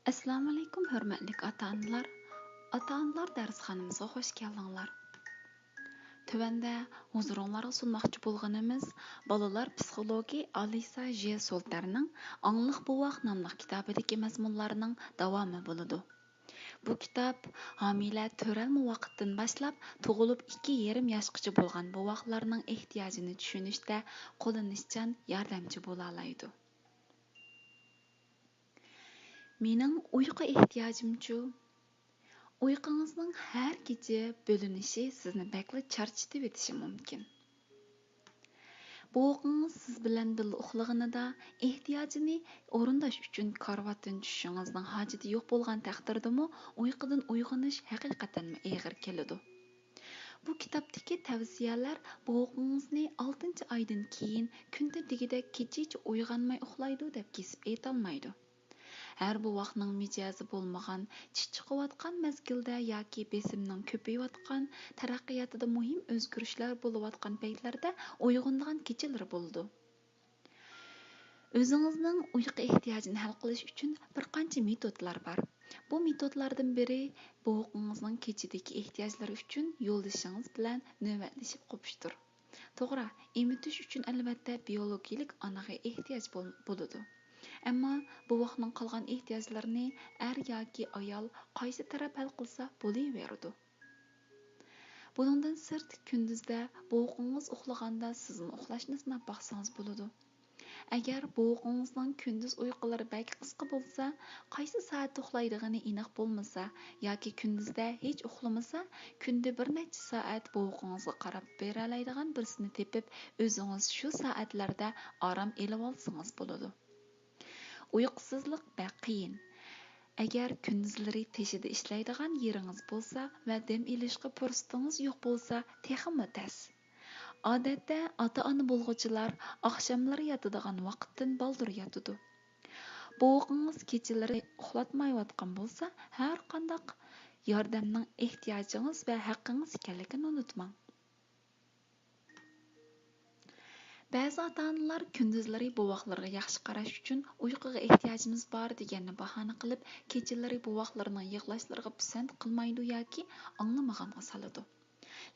Assalomu alaykum hurmatli ota-onalar. Ota-onalar darsxonamizga xush keldinglar. Tövəndə huzuringlarga sunmoqchi bo'lganimiz bolalar psixologi Alisa J. Solterning Angliq buvoq nomli kitobidagi mazmunlarning davomi bo'ladi. Bu kitob homila to'ralma vaqtdan boshlab tug'ilib 2,5 yoshgacha bo'lgan buvoqlarning ehtiyojini tushunishda qo'llanishchan yordamchi bo'la oladi. Mening uyqu ehtiyojimchu uyqungizning har kecha bo'linishi sizni bakla charchatib etishi mumkin. Boğuqingiz siz bilan birga uxlaganida ehtiyojini o'rindash uchun karvatdan tushishingizning hojati yo'q bo'lgan taqdirdami uyqudan uyg'onish haqiqatan og'ir keladi. Bu kitobdagi tavsiyalar boğuqingizni 6-oydan keyin kundirdigidek kechicha uyg'onmay uxlaydi deb kesib aytolmaydi. Her bu vaqtning mijozi bo'lmagan, chiqayotgan mezgilda yoki besimning ko'payayotgan, taraqqiyotida muhim o'zgarishlar bo'layotgan paytlarda uyg'ongan kechalar bo'ldi. O'zingizning uyqu ehtiyojini hal qilish uchun bir qancha metodlar bor. Bu metodlardan biri boğuqingizning kechadagi ehtiyojlari uchun yo'ldoshingiz bilan navbatlashib qopishdir. To'g'ri, emitish uchun albatta biologik onaga ehtiyoj bo'ladi. Ammo bu vaqtning qolgan ehtiyojlarini yoki ayol qaysi taraf hal qilsa bo'laveradi. Buningdan sirt kunduzda boğuqingiz uxlaganda sizni uxlashni sinab baqsangiz bo'ladi. Agar boğuqingizning kunduz uyqulari bak qisqa bo'lsa, qaysi soat uxlaydigani aniq bo'lmasa yoki kunduzda hech uxlamasa, kunda bir necha soat boğuqingizga qarab bera oladigan birsini tepib, o'zingiz shu soatlarda orom olib olsangiz bo'ladi. Uyqusizlik qiyin. Agar kunduzlari teshida ishlaydigan yeringiz bo'lsa va dam olishga fursatingiz yo'q bo'lsa, texmi tas. Odatda ota-ona bo'lg'uchilar oqshomlari yotadigan vaqtdan baldur yotadi. Boğuqingiz kechalari uxlatmayotgan bo'lsa, har qanday yordamning ehtiyojingiz va haqqingiz ekanligini unutmang. Ba'zi ota-onalar kunduzlari buvoqlarga yaxshi qarash uchun uyquga ehtiyojimiz bor deganni bahona qilib, kechalari buvoqlarning yig'lashlariga pisand qilmaydi yoki anglamaganga soladi.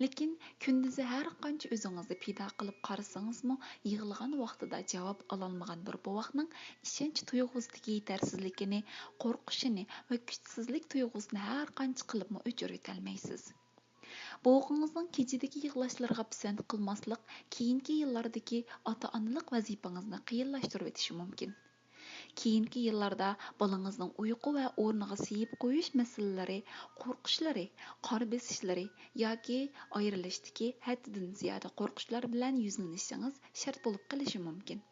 Lekin kunduzi har qancha o'zingizni pido qilib qarasangizmi, yig'lagan vaqtida javob ololmagan bir buvoqning ishonch tuyg'usidagi yetarsizligini, qo'rqishini va kuchsizlik tuyg'usini har qancha qilibmi o'chirib olmaysiz. Boğuqingizning kechadagi yig'lashlariga pisand qilmaslik keyingi yillardagi ota-onalik vazifangizni qiyinlashtirib o'tishi mumkin. Keyingi yillarda bolangizning uyqu va o'rniga siyib qo'yish masalalari, qo'rqishlari, qor besishlari yoki ayrilishdagi haddidan ziyoda qo'rqishlar bilan yuzlanishingiz shart bo'lib qolishi mumkin.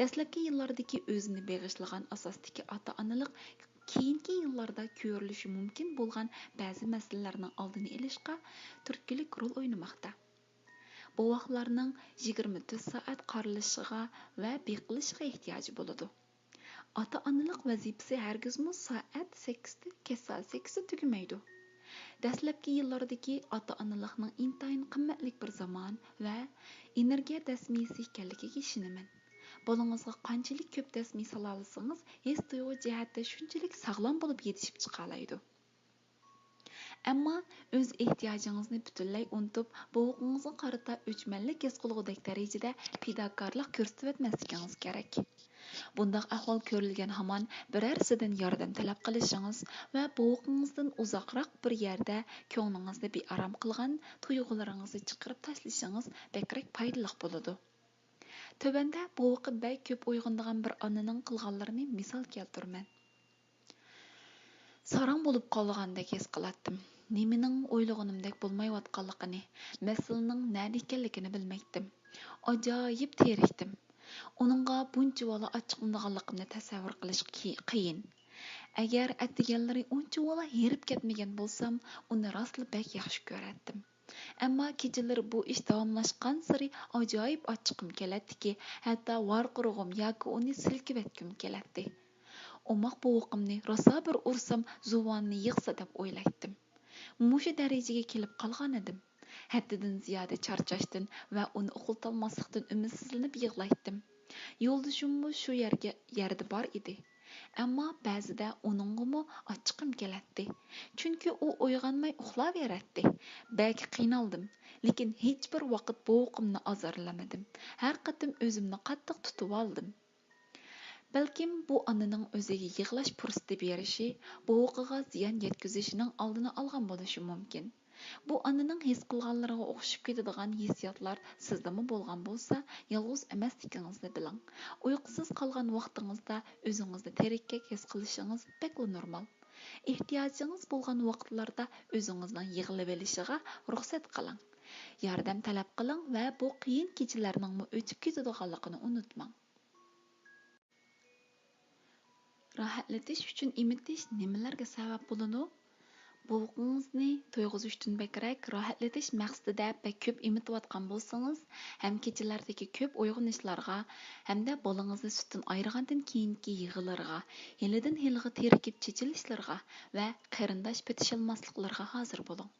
Dastlabki yillardagi o'zini beg'ishlagan asosdagi ota-onalik keyingi yillarda ko'rilishi mumkin bo'lgan ba'zi masalalarning oldini olishga turtkilik rol o'ynamoqda. Buvoqlarning 24 soat qarilishiga va beqilishiga ehtiyoji bo'ladi. Ota-onalik vazifasi hargizmi soat 8da, kechasi 8da tugamaydi. Dastlabki yillardagi ota-onalikning intayin qimmatli bir zamon va energiya dasmisi ekanligiga ishonaman. Bolangizga qanchalik ko'p dasmiy sola olsangiz, his tuyg'u jihatda shunchalik sog'lom bo'lib yetishib chiqa oladi. Ammo o'z ehtiyojingizni butunlay unutib, boğuqingizga qarata o'chmanlik his qilgudek darajada fidokorlik ko'rsatib o'tmasligingiz kerak. Bundaq ahvol ko'rilgan hamon birarsidan yordam talab qilishingiz va boğuqingizdan uzoqroq bir yerda ko'nglingizni bearom qilgan tuyg'ularingizni chiqarib tashlashingiz bekrak foydali bo'ladi. Tövəndə boğuqi bəy köp uyg'onadigan bir onaning qilganlarini misol keltiraman. Sarang bo'lib qolgandek his qilatdim. Nimening o'ylaganimdek bo'lmayotganligini, masalaning nada ekanligini bilmaydim. Ajoyib terikdim. Uningga buncha vola ochiqlanganligini tasavvur qilish qiyin. Agar atdiganlari uncha vola herib ketmagan bo'lsam, uni rostla bak yaxshi ko'ratdim. Ammo kechalar bu ish davomlashgan sari ajoyib ochiqim keladiki, hatto varqirug'im yoki uni silkib etkim keladi. Omoq boğuqimni rosa bir ursam zuvonni yig'sa deb o'ylaydim. Mushu darajaga kelib qolgan edim. Haddidan ziyoda charchashdan va uni uxlatolmaslikdan umidsizlanib yig'laydim. Yo'ldashimmi shu yerda bor edi. Ammo ba'zida uningmi ochiqim keladi. Chunki u uyg'onmay uxlaveradi. Bak qiynaldim, lekin hech bir vaqt bovuqimni azorlamadim. Har qatim o'zimni qattiq tutib oldim. Balkim bu onaning o'ziga yig'lash fursati berishi, bovuqiga ziyon yetkazishining oldini olgan bo'lishi mumkin. Bu onaning his qilganlariga o'xshab ketadigan hissiyotlar sizdami bo'lgan bo'lsa, yolg'iz emasligingizni biling. Uyqusiz qolgan vaqtingizda o'zingizni terakkak his qilishingiz bekli normal. Ehtiyojingiz bo'lgan vaqtlarda o'zingizning yig'ilib olishiga ruxsat qiling. Yordam talab qiling va bu qiyin kechalarning o'tib ketadiganligini unutmang. Rahatlatish uchun imitish nimalarga sabab bo'ladi? Bovuqingizni to'yg'izishdan bekrak rohatlatish maqsadida bek ko'p imitayotgan bo'lsangiz, ham kechalardagi ko'p uyg'onishlarga, hamda bolangizni sutdan ayirgandan keyingi yig'illarga, hilidan hiliga terikib chechilishlarga va qarindosh petisholmasliklarga hozir bo'ling.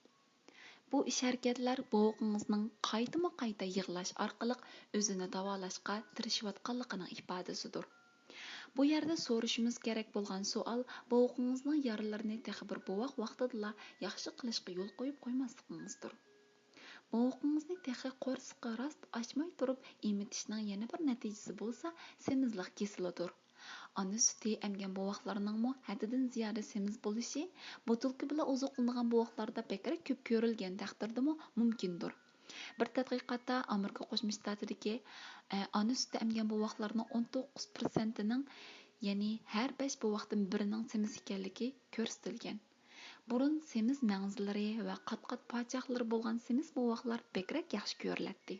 Bu ish harakatlar bovuqingizning qayta yig'lash orqali o'zini davolashga tirishayotganligining ifodasidir. Bu yerda so'rashimiz kerak bo'lgan savol, bovuqingizning yaralarini texi bir bovoq vaqtida yaxshi qilishga yo'l qo'yib qo'ymasligingizdir. Bovuqingizni texi qo'rsiqqa rost ochmay turib emitishning yana bir natijasi bo'lsa, semizlik kesilidir. Ana suti emgan bovoqlarning haddidan ziyoda semiz bo'lishi, butulka bilan oziqlangan bovoqlarda bekrak ko'p ko'rilgan taqdirda mumkindir. Bir tadqiqotda Amerika Qo'shma Shtatidagi ana suti emgan bovoqlarning 19%ning, ya'ni har 5 bovoqdan birining semiz ekanligi ko'rsatilgan. Burun semiz mang'izlari va qat-qat pochoqlari bo'lgan semiz bovoqlar bekrak yaxshi ko'riladi.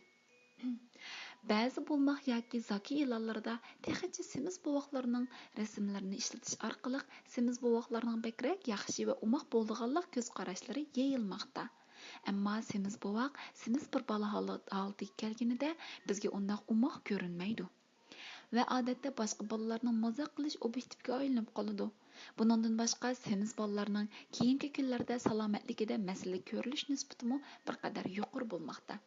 Ba'zi bo'lmoq yoki zoki e'lonlarda texnicha semiz bovoqlarning rasmlarini ishlatish orqali semiz bovoqlarning bekrak yaxshi va umoq bo'lganlik ko'z qarashlari yeyilmoqda. Ammo semiz bovoq semiz bir bola holatiga kelganida bizga undoq umoq ko'rinmaydi. Va odatda boshqa bolalarning mazoq qilish obyektiviga aylanib qoladi. Bundan boshqa semiz bolalarning keyingi kunlarda salomatligida masala ko'rilish nisbati bir qadar yuqori bo'lmoqda.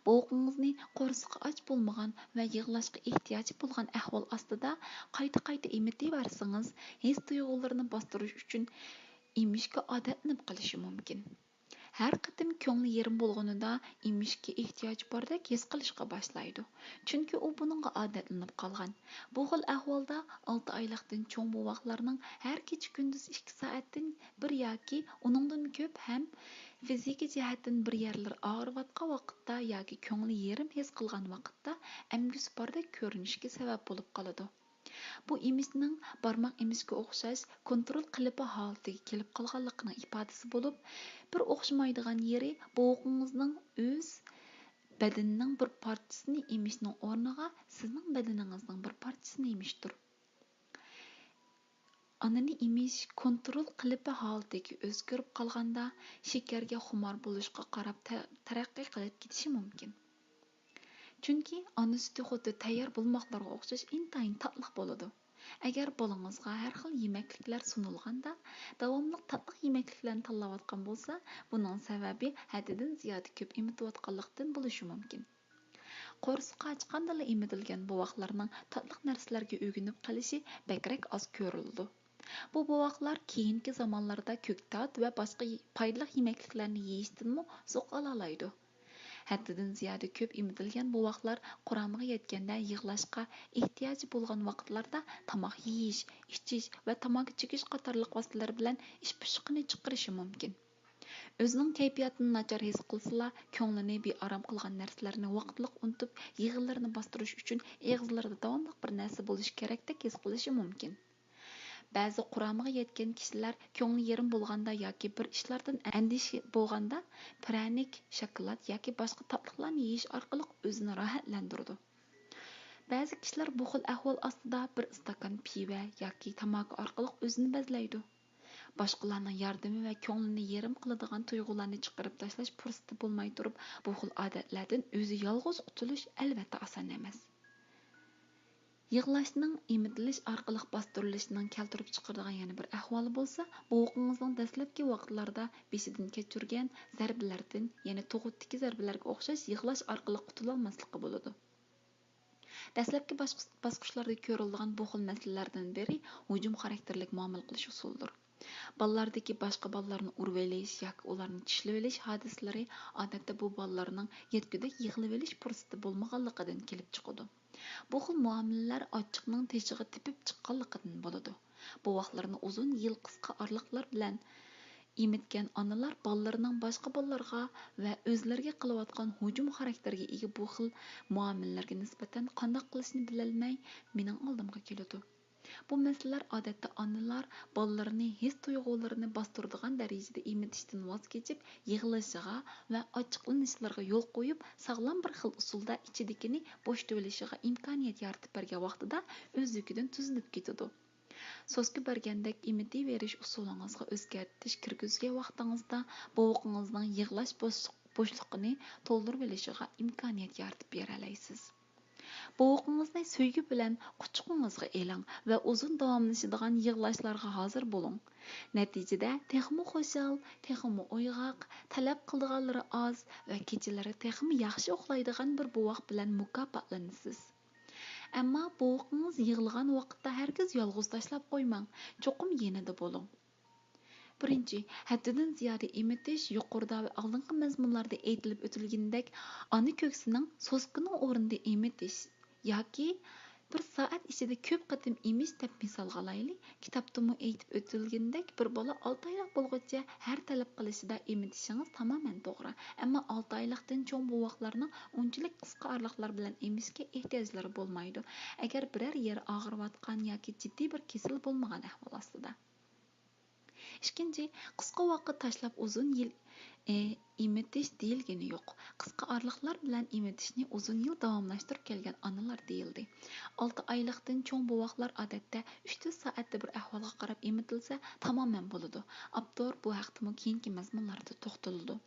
Bovuqingizni qo'rsiqi och bo'lmagan va yig'lashga ehtiyoji bo'lgan ahvol ostida qayta emitaversangiz, his tuyg'ularini bostirish uchun emishga odatlanib qolishi mumkin. Har qatim ko'ngli yerim bo'lganida emishga ehtiyoj bordek his qilishga boshlaydi. Chunki u buningga odatlanib qolgan. Bu xil ahvolda 6 oylikdan cho'ng bovoqlarning har kecha kunduz 2 soatdan bir yoki uningdan ko'p ham fiziki jihatdan bir yerlar og'riyotgan vaqtda yoki ko'ngli yerim his qilgan vaqtda emgisi bordek ko'rinishga sabab bo'lib qoladi. Bu emishning barmoq emishga o'xshash kontrol qilipi holatiga kelib qolganligining ifodasi bo'lib, bir o'xshamaydigan yeri bovuqingizning o'z badanining bir parchasini emishning o'rniga sizning badaningizning bir parchasini emishdir. Anani emish kontrol qilipi holatiga o'zgarib qolganda shakarga xumor bo'lishga qarab taraqqiy qilib ketishi mumkin. Chunki ana suti xuddi tayyor bo'lmoqlarga o'xshash intayin tatliq bo'ladi. Agar bolangizga har xil yemekliklar sunilganda davomli tatliq yemekliklarni tanlayotgan bo'lsa, buning sababi haddidan ziyoda ko'p emitayotganlikdan bo'lishi mumkin. Qo'rsiqqa ochqanda emitilgan bovoqlarning tatliq narsalarga o'rganib qolishi bekrak oz ko'rildi. Bu bovoqlar keyingi zamonlarda ko'ktat va boshqa foydali yemekliklarni yeyishdan zo'q ola. Haddidan ziyoda ko'p emitilgan bovoqlar quramiga yetganda yig'lashga ehtiyoji bo'lgan vaqtlarda tomoq yeyish, ichish va tomoq chekish qatorliq vositalar bilan ish pishiqini chiqarishi mumkin. O'zining kayfiyatini nachar his qilsa, ko'nglini bearom qilgan narsalarni vaqtliq unutib, yig'inlarni bostirish uchun egizlarida davomli bir narsa bo'lishi kerakdek his qilishi mumkin. Ba'zi quramiga yetgan kishilar ko'ngli yerim bo'lganda yoki bir ishlardan andishi bo'lganda pranik, shokolad yoki boshqa tatliqlarni yeyish orqali o'zini rohatlantiradi. Ba'zi kishilar bu xil ahvol ostida bir stakan piva yoki tamaki orqali o'zini bezlaydi. Boshqalarning yordami va ko'nglini yerim qiladigan tuyg'ularni chiqarib tashlash fursati bo'lmay turib, bu xil odatlardan o'zi yolg'iz qutulish albatta oson emas. Yig'lashning emitilish orqali bostirilishining keltirib chiqaradigan yana bir ahvoli bo'lsa, bovuqingizning dastlabki vaqtlarda beshidan kechirgan zarbalardan, ya'ni tug'utdagi zarbalarga o'xshash yig'lash orqali qutula olmasligi bo'ladi. Dastlabki bosqichlarda ko'rilgan bu xil masalalardan biri hujum xarakterlik muomala qilish usulidir. Ballardagi boshqa ballarni urib olish yoki ularni tishlab olish hodisalari odatda bu ballarning yetgudek yig'ilib olish fursati bo'lmaganligidan kelib chiqadi. Bu xil muomalalar ochiqning teshig'i tepib chiqqanligidan bo'ladi. Bu vaqtlarni uzun yil qisqa orliqlar bilan emitgan onalar bolalarining boshqa bolalarga va o'zlariga qilayotgan hujum xarakteriga ega bu xil muomalalarga nisbatan qanday qilishni bilolmay mening oldimga keladi. Bu masalalar odatda onalar bolalarini his tuyg'ularini bostiradigan darajada emitishdan voz kechib yig'lashiga va ochiqlanishlariga yo'l qo'yib sog'lom bir xil usulda ichidagini bo'shitib olishiga imkoniyat yaratib bergan vaqtida o'zligidan tuzilib ketadi. So'zga bergandek emitaverish usulingizga o'zgartish kirgizgan vaqtingizda bovuqingizning yig'lash bo'shliqini to'ldirib olishiga imkoniyat yaratib bera olasiz. Bovuqingizni sevgi bilan quchoqingizga eling va uzun davomlashadigan yig'lashlarga hozir bo'ling. Natijada texmi xo'shal, texmi uyg'oq, talab qilganlari oz va kechalari texmi yaxshi uxlaydigan bir bovuq bilan mukofotlanasiz. Ammo bovuqingiz yig'ilgan vaqtda hargiz yolg'iz tashlab qo'ymang, cho'qim yenida bo'ling. Birinchi, haddidan ziyoda emitish yuqorida va oldingi mazmunlarda aytilib o'tilgandek ona ko'ksining so'skining o'rnida emitish yoki bir soat ichida ko'p qatim emish deb misol olaylik. Kitobda aytib o'tilgandek bir bola 6 oylik bo'lguncha har talab qilishida emitishingiz tamoman to'g'ri. Ammo 6 oylikdan cho'ng bovoqlarning unchalik qisqa orliqlar bilan emishga ehtiyojlari bo'lmaydi. Agar biror yer og'riyotgan yoki jiddiy bir kasal bo'lmagan ahvol ostida. Ikkinchi, qisqa vaqt tashlab uzun yil emitish deyilgani yo'q. Qisqa orliqlar bilan emitishni uzun yil davomlashtirib kelgan onalar deyildi. 6 oylikdan cho'ng bovoqlar odatda 3-4 soatda bir ahvolga qarab emitilsa tamoman bo'ladi. Abdur bu haqda keyingi mazmunlarda to'xtaladi.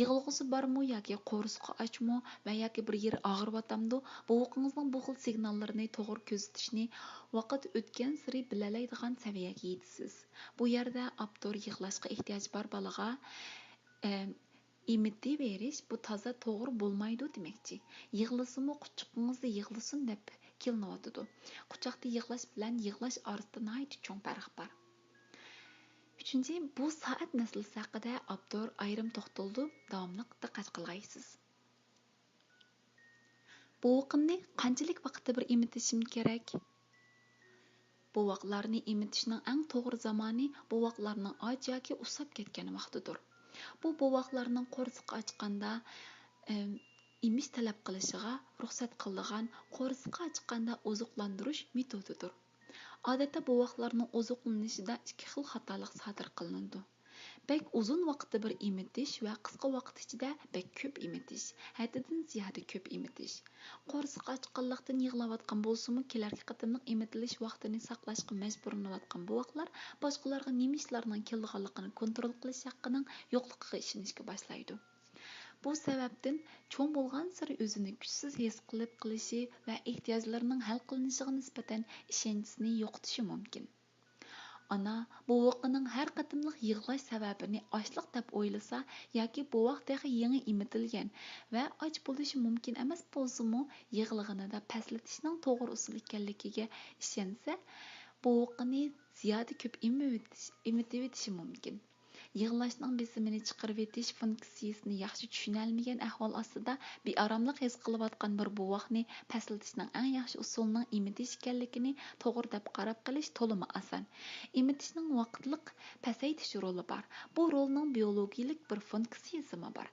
Yig'ilg'usi bormi yoki qo'rsqi ochmi va yoki bir yer og'riyotamdi, bovuqingizning bu xil signallarini to'g'ri kuzatishni vaqt o'tgan sari bilalaydigan saviyaga yetasiz. Bu yerda abdur yig'lashga ehtiyoj bor bolaga emitaverish bu toza to'g'ri bo'lmaydi demakchi. Yig'lasimi quchoqingizda yig'lasin deb kelinayotidi. Quchoqda yig'lash bilan yig'lash orasida nihoyat cho'ng farq bor. Uchinchi, bu soat masalasi haqida abdur ayrim to'xtaldi, davomli diqqat qilg'aysiz. Bovuqimni qanchalik vaqtda bir emitishim kerak? Bovoqlarni emitishning eng to'g'ri zamoni bovoqlarning och yoki usab ketgan vaqtidir. Bu bovoqlarning qo'rsqi ochganda emish talab qilishiga ruxsat qiladigan qo'rsqi ochganda oziqlantirish metodidir. Odatda bovoqlarning oziqlanishida ikki xil xatolik sodir qilinadi. Bek uzun vaqtda bir emitish va qisqa vaqt ichida bek ko'p emitish, haddidan ziyoda ko'p emitish. Qo'rsqi ochganlikdan yig'layotgan bo'lsa-mu, kelarki qatimliq emitilish vaqtini saqlashga majburlanayotgan bovoqlar boshqalarga nima ishlarning kelganligini kontrol qilish haqqining yo'qligiga ishonishga boshlaydi. Bu sababdan cho'ng bo'lgan sari o'zini kuchsiz his qilib qilishi va ehtiyojlarining hal qilinishiga nisbatan ishonchisini yo'qotishi mumkin. Ana bovoqining har qatimliq yig'lash sababini ochliq deb o'ylasa yoki bovoq dahi yangi emitilgan va och bo'lishi mumkin emas bo'lsa-mu, yig'lig'inida paslatishning to'g'ri usul ekanligiga ishonsa, bovoqini ziyoda ko'p emititishi mumkin. Yig'lashning besimini chiqarib etish funksiyasini yaxshi tushunolmagan ahvol ostida bearomlik his qilayotgan bir bovoqni paslatishning eng yaxshi usulining emitish ekanligini to'g'ri deb qarab qilish to'liq oson. Emitishning vaqtliq pasaytish roli bor. Bu rolning biologik bir funksiyasi bor.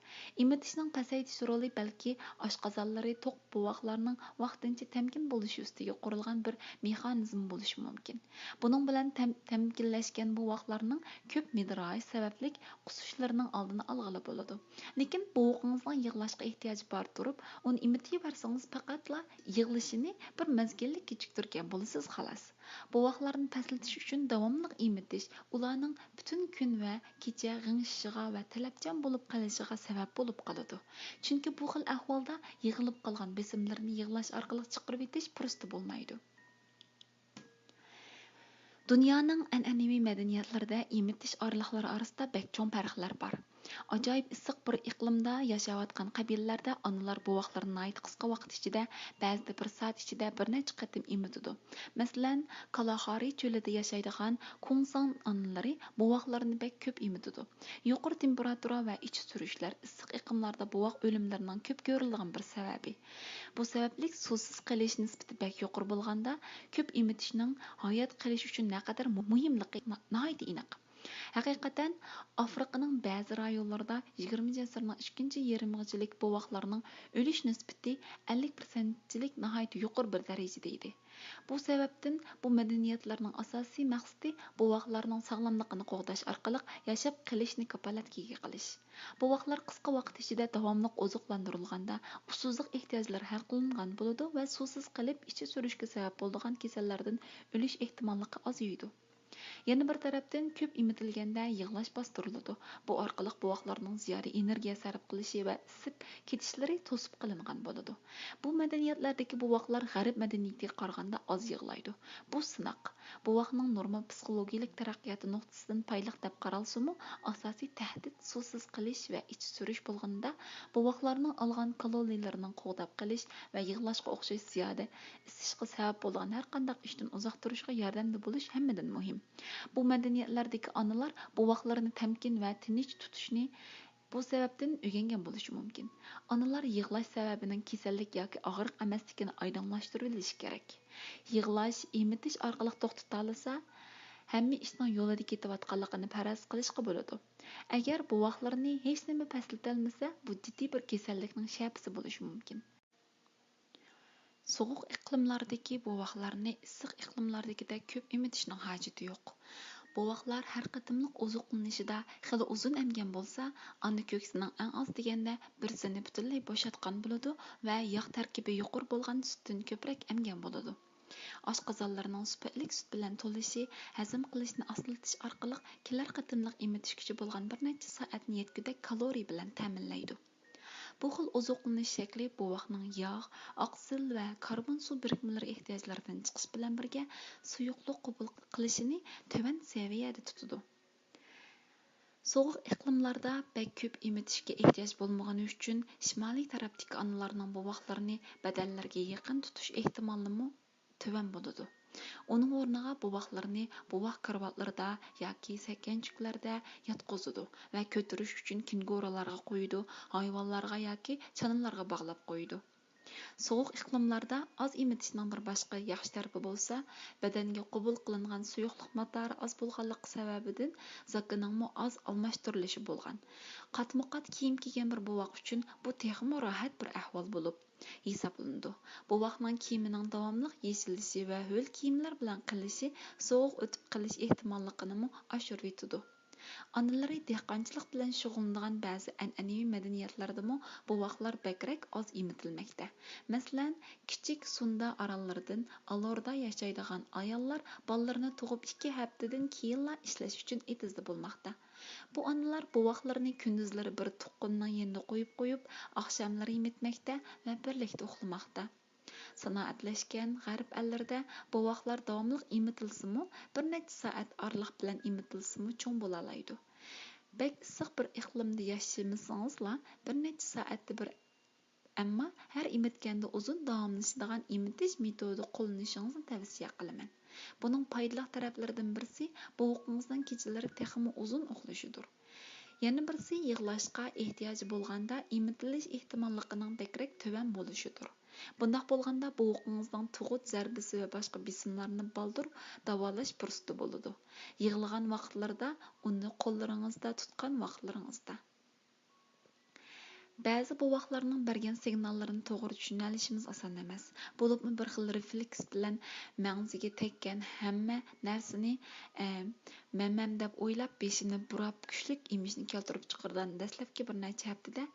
Emitishning pasaytish roli balki oshqozonlari to'q bovoqlarning vaqtincha tamkin bo'lishi ustiga qurilgan bir mexanizm bo'lishi mumkin. Buning bilan tamkinlashgan bovoqlarning ko'p midrash sabablik qusishlarining oldini olg'ili bo'ladi. Lekin bovuqingizning yig'lashga ehtiyoji bor turib, uni emitaversangiz faqatla yig'lashini bir mazgillik kechiktirgan bo'lasiz xolos. Bovoqlarni paslatish uchun davomli emitish ularning butun kun va kecha g'ingshishiga va talabchan bo'lib qolishiga sabab bo'lib qoladi. Chunki bu xil ahvolda yig'ilib qolgan besimlarni yig'lash orqali chiqarib etish fursati bo'lmaydi. Dunyoning an'anaviy madaniyatlarida emitish orliqlari orasida bek cho'ng farqlar bor. Ajoyib issiq bir iqlimda yashayotgan qabilalarda onalar buvoqlarini nihoyat qisqa vaqt ichida, ba'zida bir soat ichida bir necha qatim emitidi. Masalan, Kalahari cho'lida yashaydigan Kungsan onalari buvoqlarini bek ko'p emitidi. Yuqori temperatura va ich surishlar issiq iqlimlarda buvoq o'limlarining ko'p ko'riladigan bir sababi. Bu sababli suvsiz qilish nisbati bek yuqori bo'lganda, ko'p emitishning hayot qilish uchun naqadar muhimligi nihoyat aniq. Haqiqatan, Afrikaning ba'zi rayonlarida 20 asrning ikkinchi yarmigachilik buvoqlarning o'lish nisbati 50%lik nihoyat yuqori bir darajada edi. Bu sababdan bu madaniyatlarning asosiy maqsadi buvoqlarning sog'lomligini qo'g'dash orqali yashab qilishni kapolatga qilish. Buvoqlar qisqa vaqt ichida davomli oziqlantirilganda usuzliq ehtiyojlari hal qilingan bo'ladi va suvsiz qilib ichi surishga sabab bo'lgan kasallardan o'lish ehtimolligi ozayadi. Yana bir tarafdan ko'p emitilganda yig'lash bostiriladi. Bu orqali buvoqlarning ziyoda energiya sarf qilishi va isib ketishlari to'sib qilingan bo'ladi. Bu madaniyatlardagi buvoqlar g'arb madaniyatiga qaraganda oz yig'laydi. Bu sinoq. Buvoqning normal psixologik taraqqiyoti nuqtasidan payliq deb qaralsa-mu, asosiy tahdid suvsiz qilish va ich surish bo'lganda buvoqlarning olgan kaloriyalarining qo'g'dab qilish va yig'lashga o'xshash ziyoda isishga sabab bo'lgan har qanday ishdan uzoq turishga yordamda bo'lish hammadan muhim. Bu madaniyatlardagi onalar buvoqlarini tamkin va tinch tutishni bu sababdan o'rgangan bo'lishi mumkin. Onalar yig'lash sababining kasallik yoki og'riq emasligini oydinlashtirilishi kerak. Yig'lash, emitish orqali to'xtata olsa, hamma ishning yo'lida ketayotganligini faraz qilishga bo'ladi. Agar buvoqlarni hech nima paslatilmasa, bu jiddiy bir kasallikning shabisi bo'lishi mumkin. Soğuq iqlimlardagi buvoqlarni issiq iqlimlardagidek ko'p emitishning hojati yo'q. Buvoqlar har qatimliq oziqlanishida xili uzun emgan bo'lsa, ona ko'ksining eng oz deganda birsini butunlay bo'shatgan bo'ladi va yog' tarkibi yuqori bo'lgan sutdan ko'proq emgan bo'ladi. Oshqozonlarning supatlik sut bilan to'lishi hazm qilishni oslatish orqali kelar qatimliq emitish kuchi bo'lgan bir necha soatni yetgudek kaloriya bilan ta'minlaydi. Bu xil oziqlanish shakli buvoqning yog', oqsil va karbon suv birikmalari ehtiyojlaridan chiqish bilan birga suyuqlik qabul qilishini tuvan saviyada tutadi. Soğuq iqlimlarda bek ko'p emitishga ehtiyoj bo'lmagani uchun shimoliy tarafdagi onalarning buvoqlarini badanlariga yaqin tutish ehtimolimi tuvan bo'ladi. Onun o'rniga buvoqlarni buvoq karvatlarida yoki sakanchuklarda yotqizadi va ko'tarish uchun kenguralarga qo'yadi, hayvonlarga yoki chanalarga bog'lab qo'yadi. Soğuq iqlimlarda az emitishning bir boshqa yaxshi tarafi bo'lsa, badanga qabul qilingan suyuqlik miqdori oz bo'lganligi sababidan zakiningmi oz almashtirilishi bo'lgan. Qatma-qat kiyim kiygan bir buvoq uchun bu texmi rohat bir ahvol bo'lib hisoblanadi. Buvoqning kiyimining davomli yechilishi va ho'l kiyimlar bilan qilishi sovuq o'tib qilish ehtimolligini oshirib. Onalari dehqonchilik bilan shug'ullangan ba'zi an'anaviy madaniyatlardami buvoqlar bakrak oz emitilmoqda. Masalan, kichik Sunda orollaridan Alorda yashaydigan ayollar bolalarini tug'ib 2 haftadan keyinla ishlash uchun etizda bo'lmoqda. Bu onalar buvoqlarini kunduzlari bir tuqqunning yanida qo'yib, oqshomlari emitmoqda va birlikda uxlamoqda. Sanoatlashgan g'arb ellarida buvoqlar davomli emitilsa-mu, bir necha soat oraliq bilan emitilsa-mu cho'ng bo'la oladi. Bek issiq bir iqlimda yashamasangizlar, bir necha soatda bir ammo har emitganda uzun davomlashadigan emitish metodi qo'llanishingizni tavsiya qilaman. Buning foydali taraflaridan birisi buvoqingizning kechalari texmi uzun uxlashidir. Yana birisi yig'lashga ehtiyoji bo'lganda emitilish ehtimolligining bekrak tuvan bo'lishidir. Bundaq bo'lganda buvoqingizning tug'ut zarbisi va boshqa besimlarni baldur davolash fursati bo'ladi. Yig'lagan vaqtlarda uni qo'llaringizda tutgan vaqtlaringizda. Ba'zi buvoqlarning bergan signallarini to'g'ri tushuna olishimiz oson emas. Bo'libmi bir xil refleks bilan mag'ziga tekkan hamma narsani mamam deb o'ylab beshini burab kuchlik emishni keltirib chiqargan dastlabki bir necha haftada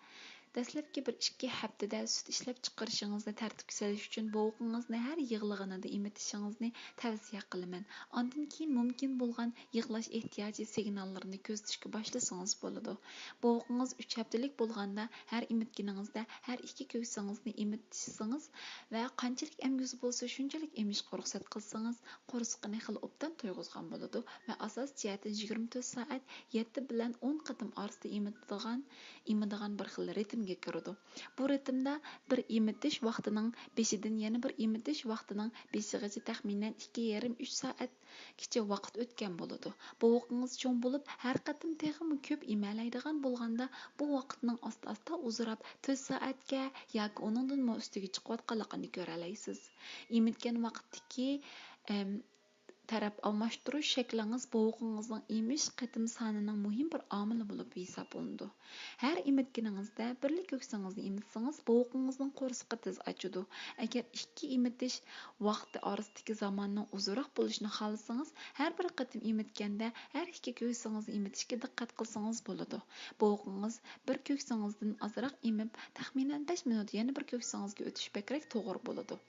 Dastlabki 1-2 haftada süt ishlab chiqarishingizni tartibga solish uchun bovuqingizni har yig'lig'inida emitishingizni tavsiya qilaman. Ondan keyin mumkin bo'lgan yig'lash ehtiyoji signallarini ko'rsatishga boshlasangiz bo'ladi. Bovuqingiz 3 haftalik bo'lganda har emitganingizda har 2 ko'ksingizni emitsangiz va qanchalik emgusi bo'lsa shunchalik emishga ruxsat qilsangiz, qo'rsqini xil obdan to'yg'izgan bo'ladi va asos jihati 24 soat 7 bilan 10 qatim orasida emadigan bir xil ritmga kiradi. Bu ritmda bir emitish vaqtining beshidan yana bir emitish vaqtining beshigacha taxminan 2,5-3 soatgacha vaqt o'tgan bo'ladi. Bovuqingiz cho'ng bo'lib, har qatim texmi ko'p emalaydigan bo'lganda bu vaqtning asta-asta uzrab 4 soatga yoki uningdan ustiga chiqayotganligini ko'ra olasiz. Emitgan vaqtdagi taraf almashtirish shaklingiz bovuqingizning emish qatim sonining muhim bir omili bo'lib hisoblanadi. Har emitganingizda birli ko'ksingizni emitsangiz, bovuqingizning qo'rsqi tez ochadi. Agar 2 emitish vaqti orasidagi zamonning uzunroq bo'lishini xohlasangiz, har bir qatim emitganda har 2 ko'ksingizni emitishga diqqat qilsangiz bo'ladi. Bovuqingiz bir ko'ksingizdan ozroq emib, taxminan 5 minut yana bir ko'ksingizga o'tish bakrak to'g'ri bo'ladi.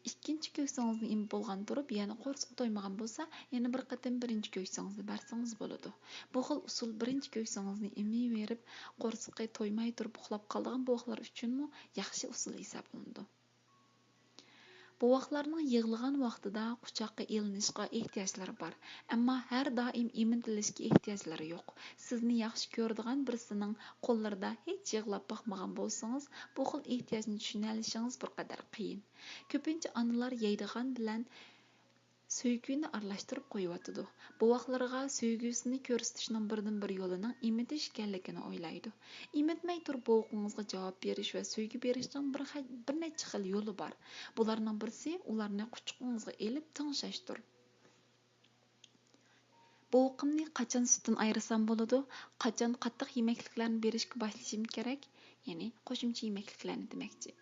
Ikkinchi ko'ksingizni emib bo'lgan turib, yana qo'rsq to'ymagan bo'lsa, yana bir qatim birinchi ko'ksingizni bersangiz bo'ladi. Bu xil usul birinchi ko'ksingizni emaverib, qo'rsqi to'ymay turib uxlab qolgan bovuqlar uchunmi yaxshi usul hisoblanadi. Bovuqlarning yig'ilgan vaqtida quchoqqa ilinishga ehtiyojlari bor, ammo har doim emitilishga ehtiyojlari yo'q. Sizni yaxshi ko'radigan birisining qo'llarida hech yig'lab boqmagan bo'lsangiz, bu xil ehtiyojni tushuna olishingiz bir qadar qiyin. Ko'pincha onalar yeydigan bilan söygüni aralashtirib qo'yibdi. Bovuqlarga söygüsini ko'rsatishning birdan-bir yo'lining emitish ekanligini o'ylaydi. Emitmay turib bovuqingizga javob berish va söygü berishning bir necha xil yo'li bor. Bularning birisi ularni quchoqingizga elib tingshashdir. Bovuqimni qachon sutdan ayirasam bo'ladi? Qachon qattiq yemekliklarni berishga boshlashim kerak? Ya'ni qo'shimcha yemekliklarni demakchi.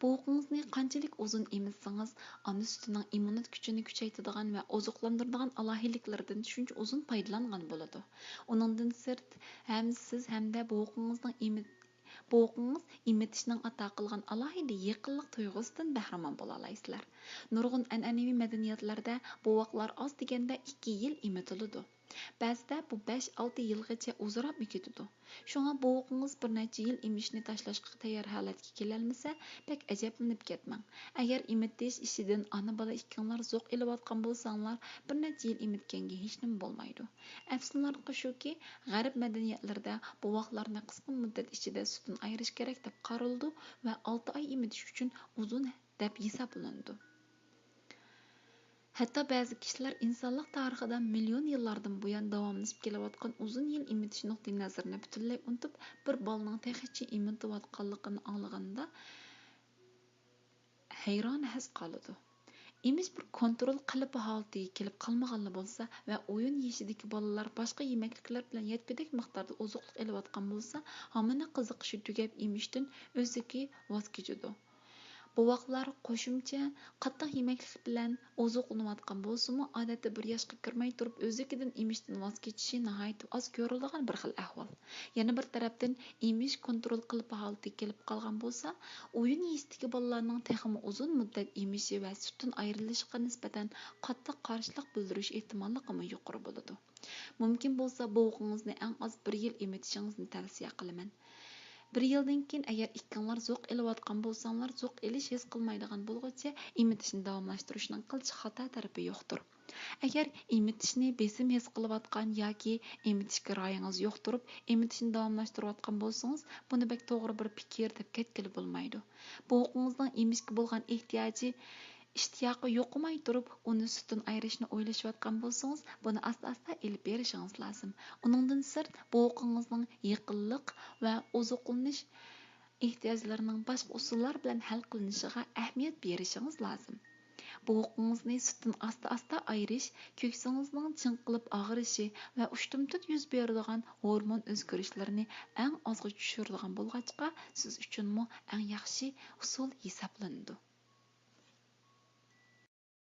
Bovuqingizni qanchalik uzun emitsangiz, ona sutining immunit kuchini kuchaytiradigan va oziqlantiradigan alohidliklaridan shuncha uzun foydalangan bo'ladi. Uningdan sirt ham siz hamda bovuqingiz emitishning ato qilgan alohida yaqinlik tuyg'usidan bahramand bo'la olasizlar. Nurg'un an'anaviy madaniyatlarda bovuqlar oz deganda 2 yil emitiladi. Ba'zida bu 5-6 yilgacha uzrab ketadi. Shunga bovuqingiz bir necha yil emishni tashlashga tayyor holatga kelolmasa, pek ajablanib ketmang. Agar emitish ishidan ona bola ikkinglar zo'q ilayotgan bo'lsanglar, bir necha yil emitganga hech nima bo'lmaydi. Afsuslarga shuki, g'arb madaniyatlarida bovuqlarni qisqa muddat ichida sutdan ayirish kerak deb qaraldi va 6 oy emitish uchun uzun deb hisoblanadi. Hatto ba'zi kishilar insonlik tarixida million yillardan buyon davomlashib kelayotgan uzun yil emitish nuqtai nazarini butunlay unutib, bir bolaning texicha emitayotganligini anglaganda hayron has qoladi. Emish bir kontrol qilib holatiga kelib qolmaganlar bo'lsa va o'yin yeshidagi bolalar boshqa yemekliklar bilan yetkidak miqdorda oziqlik olayotgan bo'lsa, hammaning qiziqishi tugab emishdan o'ziki voz kechadi. Bovuqlar qo'shimcha qattiq yemeklik bilan oziqlanayotgan bo'lsa-mu, odatda 1 yoshga kirmay turib o'zikidan emishdan voz kechishi nihoyat oz ko'riladigan bir xil ahvol. Yana bir tarafdan emish kontrol qilib holatiga kelib qolgan bo'lsa, o'yin yeshdagi bolalarning texmi uzun muddat emishi va sutdan ayrilishiga nisbatan qattiq qarshilik bildirish ehtimolligi yuqori bo'ladi. Mumkin bo'lsa, bovuqingizni eng oz 1 yil emitishingizni tavsiya qilaman. 1 yildan keyin agar ikkinglar zo'q elayotgan bo'lsanglar, zo'q elish his qilmaydigan bo'lguncha emitishni davomlashtirishning qilchi xato tarafi yo'qdir. Agar emitishni besim his qilayotgan yoki emitishga ra'yingiz yo'q turib, emitishni davomlashtirayotgan bo'lsangiz, buni bek to'g'ri bir fikr deb ketgili bo'lmaydi. Bovuqingizning emishga bo'lgan ehtiyoji ishtiyoqi yo'qmay turib, uni sutdan ayirishni o'ylashayotgan bo'lsangiz, buni asta-asta elib berishingiz lozim. Uningdan sirt bovuqingizning yaqinlik va oziqlanish ehtiyojlarining boshqa usullar bilan hal qilinishiga ahamiyat berishingiz lozim. Bovuqingizni sutdan asta-asta ayirish ko'ksingizning chinqilib og'rishi va ushtumtut yuz beradigan hormon o'zgarishlarini eng ozga tushiradigan bo'lg'achqa, siz uchunmi eng yaxshi usul hisoblanadi.